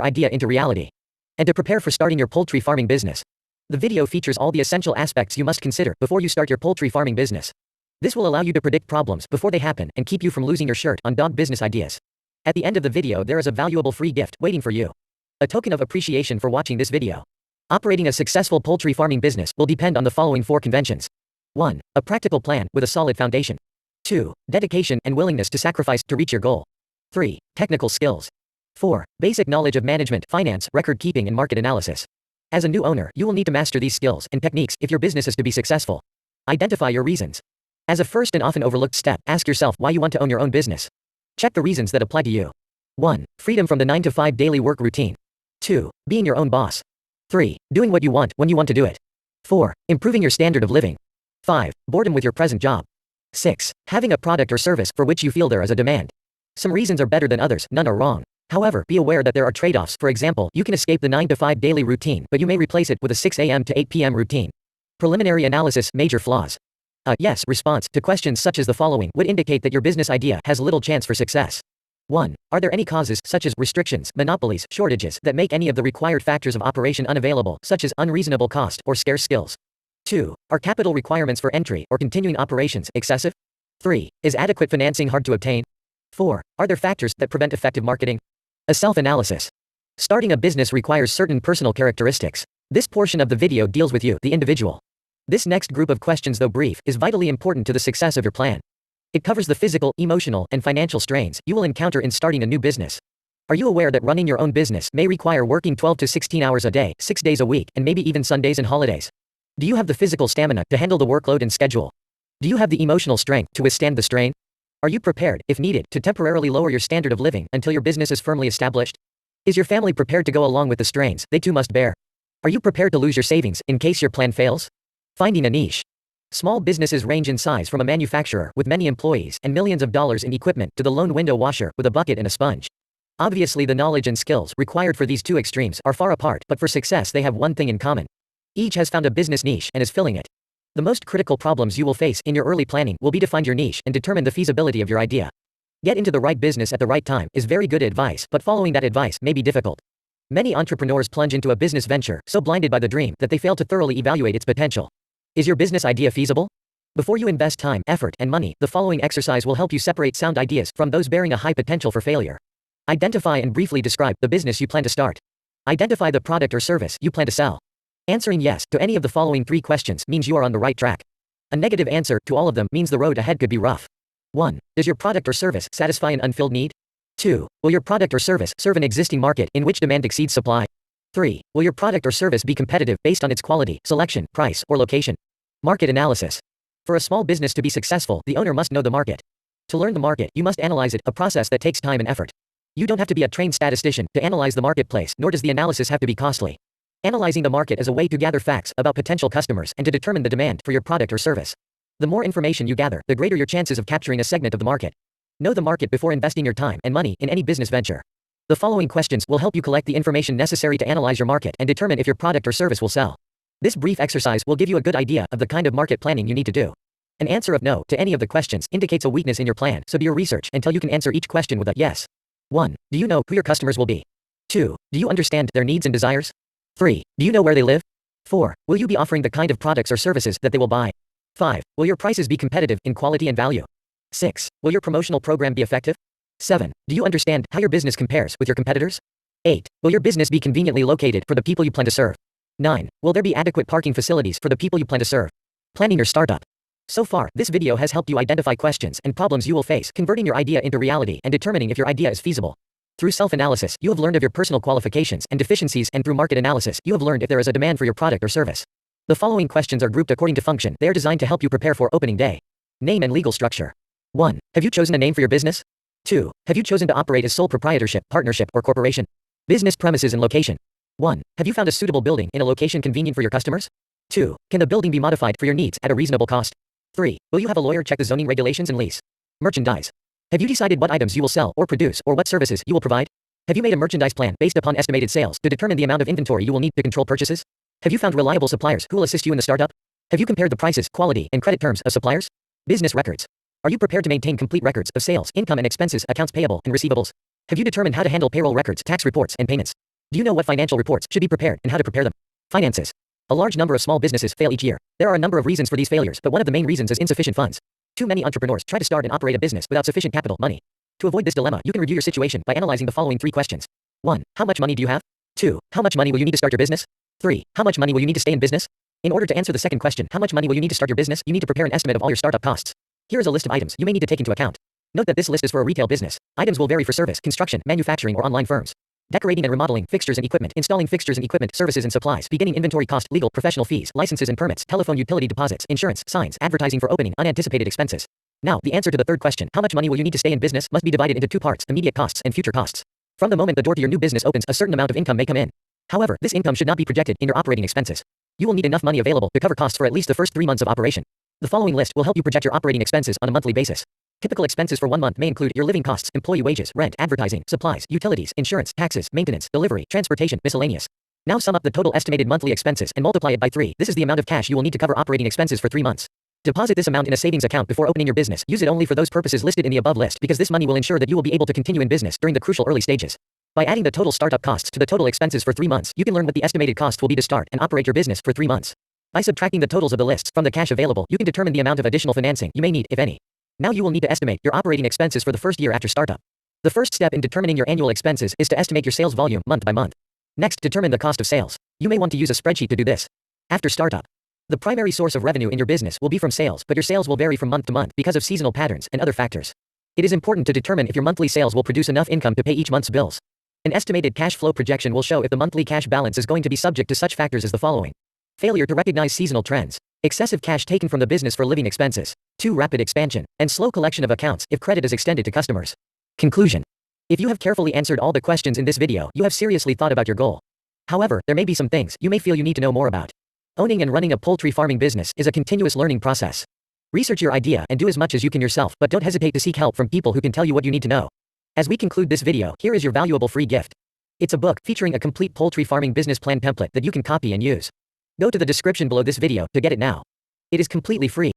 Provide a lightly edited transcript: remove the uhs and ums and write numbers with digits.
idea into reality. And to prepare for starting your poultry farming business. The video features all the essential aspects you must consider before you start your poultry farming business. This will allow you to predict problems before they happen and keep you from losing your shirt on dog business ideas. At the end of the video there is a valuable free gift waiting for you. A token of appreciation for watching this video. Operating a successful poultry farming business will depend on the following 4 conventions. 1. A practical plan with a solid foundation. 2. Dedication and willingness to sacrifice to reach your goal. 3. Technical skills. 4. Basic knowledge of management, finance, record keeping and market analysis. As a new owner, you will need to master these skills and techniques if your business is to be successful. Identify your reasons. As a first and often overlooked step, ask yourself why you want to own your own business. Check the reasons that apply to you. 1. Freedom from the 9-to-5 daily work routine. 2. Being your own boss. 3. Doing what you want when you want to do it. 4. Improving your standard of living. 5. Boredom with your present job. 6. Having a product or service for which you feel there is a demand. Some reasons are better than others, none are wrong. However, be aware that there are trade-offs. For example, you can escape the 9-to-5 daily routine, but you may replace it with a 6 a.m. to 8 p.m. routine. Preliminary analysis, major flaws. A yes response to questions such as the following would indicate that your business idea has little chance for success. 1. Are there any causes, such as restrictions, monopolies, shortages, that make any of the required factors of operation unavailable, such as unreasonable cost or scarce skills? 2. Are capital requirements for entry or continuing operations excessive? 3. Is adequate financing hard to obtain? 4. Are there factors that prevent effective marketing? A self-analysis. Starting a business requires certain personal characteristics. This portion of the video deals with you, the individual. This next group of questions, though brief, is vitally important to the success of your plan. It covers the physical, emotional, and financial strains you will encounter in starting a new business. Are you aware that running your own business may require working 12 to 16 hours a day, 6 days a week, and maybe even Sundays and holidays? Do you have the physical stamina to handle the workload and schedule? Do you have the emotional strength to withstand the strain? Are you prepared, if needed, to temporarily lower your standard of living until your business is firmly established? Is your family prepared to go along with the strains they too must bear? Are you prepared to lose your savings in case your plan fails? Finding a niche. Small businesses range in size from a manufacturer with many employees and millions of dollars in equipment to the lone window washer with a bucket and a sponge. Obviously, the knowledge and skills required for these two extremes are far apart, but for success they have one thing in common. Each has found a business niche and is filling it. The most critical problems you will face in your early planning will be to find your niche and determine the feasibility of your idea. Get into the right business at the right time is very good advice, but following that advice may be difficult. Many entrepreneurs plunge into a business venture so blinded by the dream that they fail to thoroughly evaluate its potential. Is your business idea feasible? Before you invest time, effort, and money, the following exercise will help you separate sound ideas from those bearing a high potential for failure. Identify and briefly describe the business you plan to start. Identify the product or service you plan to sell. Answering yes to any of the following 3 questions means you are on the right track. A negative answer to all of them means the road ahead could be rough. 1. Does your product or service satisfy an unfilled need? 2. Will your product or service serve an existing market in which demand exceeds supply? 3. Will your product or service be competitive based on its quality, selection, price, or location? Market analysis. For a small business to be successful, the owner must know the market. To learn the market, you must analyze it, a process that takes time and effort. You don't have to be a trained statistician to analyze the marketplace, nor does the analysis have to be costly. Analyzing the market is a way to gather facts about potential customers and to determine the demand for your product or service. The more information you gather, the greater your chances of capturing a segment of the market. Know the market before investing your time and money in any business venture. The following questions will help you collect the information necessary to analyze your market and determine if your product or service will sell. This brief exercise will give you a good idea of the kind of market planning you need to do. An answer of no to any of the questions indicates a weakness in your plan, so do your research until you can answer each question with a yes. 1. Do you know who your customers will be? 2. Do you understand their needs and desires? 3. Do you know where they live? 4. Will you be offering the kind of products or services that they will buy? 5. Will your prices be competitive in quality and value? 6. Will your promotional program be effective? 7. Do you understand how your business compares with your competitors? 8. Will your business be conveniently located for the people you plan to serve? 9. Will there be adequate parking facilities for the people you plan to serve? Planning your startup. So far, this video has helped you identify questions and problems you will face, converting your idea into reality and determining if your idea is feasible. Through self-analysis, you have learned of your personal qualifications and deficiencies, and through market analysis, you have learned if there is a demand for your product or service. The following questions are grouped according to function. They are designed to help you prepare for opening day. Name and legal structure. 1. Have you chosen a name for your business? 2. Have you chosen to operate as sole proprietorship, partnership, or corporation? Business premises and location. 1. Have you found a suitable building in a location convenient for your customers? 2. Can the building be modified for your needs at a reasonable cost? 3. Will you have a lawyer check the zoning regulations and lease? Merchandise. Have you decided what items you will sell or produce, or what services you will provide? Have you made a merchandise plan based upon estimated sales to determine the amount of inventory you will need to control purchases? Have you found reliable suppliers who will assist you in the startup? Have you compared the prices, quality, and credit terms of suppliers? Business records. Are you prepared to maintain complete records of sales, income and expenses, accounts payable, and receivables? Have you determined how to handle payroll records, tax reports, and payments? Do you know what financial reports should be prepared and how to prepare them? Finances. A large number of small businesses fail each year. There are a number of reasons for these failures, but one of the main reasons is insufficient funds. Too many entrepreneurs try to start and operate a business without sufficient capital, money. To avoid this dilemma, you can review your situation by analyzing the following 3 questions. 1. How much money do you have? 2. How much money will you need to start your business? 3. How much money will you need to stay in business? In order to answer the second question, how much money will you need to start your business, you need to prepare an estimate of all your startup costs. Here is a list of items you may need to take into account. Note that this list is for a retail business. Items will vary for service, construction, manufacturing, or online firms. Decorating and remodeling, fixtures and equipment, installing fixtures and equipment, services and supplies, beginning inventory cost, legal, professional fees, licenses and permits, telephone utility deposits, insurance, signs, advertising for opening, unanticipated expenses. Now, the answer to the third question, how much money will you need to stay in business, must be divided into 2 parts, immediate costs and future costs. From the moment the door to your new business opens, a certain amount of income may come in. However, this income should not be projected in your operating expenses. You will need enough money available to cover costs for at least the first 3 months of operation. The following list will help you project your operating expenses on a monthly basis. Typical expenses for 1 month may include your living costs, employee wages, rent, advertising, supplies, utilities, insurance, taxes, maintenance, delivery, transportation, miscellaneous. Now sum up the total estimated monthly expenses and multiply it by 3. This is the amount of cash you will need to cover operating expenses for 3 months. Deposit this amount in a savings account before opening your business. Use it only for those purposes listed in the above list because this money will ensure that you will be able to continue in business during the crucial early stages. By adding the total startup costs to the total expenses for 3 months, you can learn what the estimated cost will be to start and operate your business for 3 months. By subtracting the totals of the lists from the cash available, you can determine the amount of additional financing you may need, if any. Now you will need to estimate your operating expenses for the first year after startup. The first step in determining your annual expenses is to estimate your sales volume month by month. Next, determine the cost of sales. You may want to use a spreadsheet to do this. After startup, the primary source of revenue in your business will be from sales, but your sales will vary from month to month because of seasonal patterns and other factors. It is important to determine if your monthly sales will produce enough income to pay each month's bills. An estimated cash flow projection will show if the monthly cash balance is going to be subject to such factors as the following. Failure to recognize seasonal trends. Excessive cash taken from the business for living expenses. Too rapid expansion. And slow collection of accounts if credit is extended to customers. Conclusion. If you have carefully answered all the questions in this video, you have seriously thought about your goal. However, there may be some things you may feel you need to know more about. Owning and running a poultry farming business is a continuous learning process. Research your idea and do as much as you can yourself, but don't hesitate to seek help from people who can tell you what you need to know. As we conclude this video, here is your valuable free gift. It's a book featuring a complete poultry farming business plan template that you can copy and use. Go to the description below this video to get it now. It is completely free.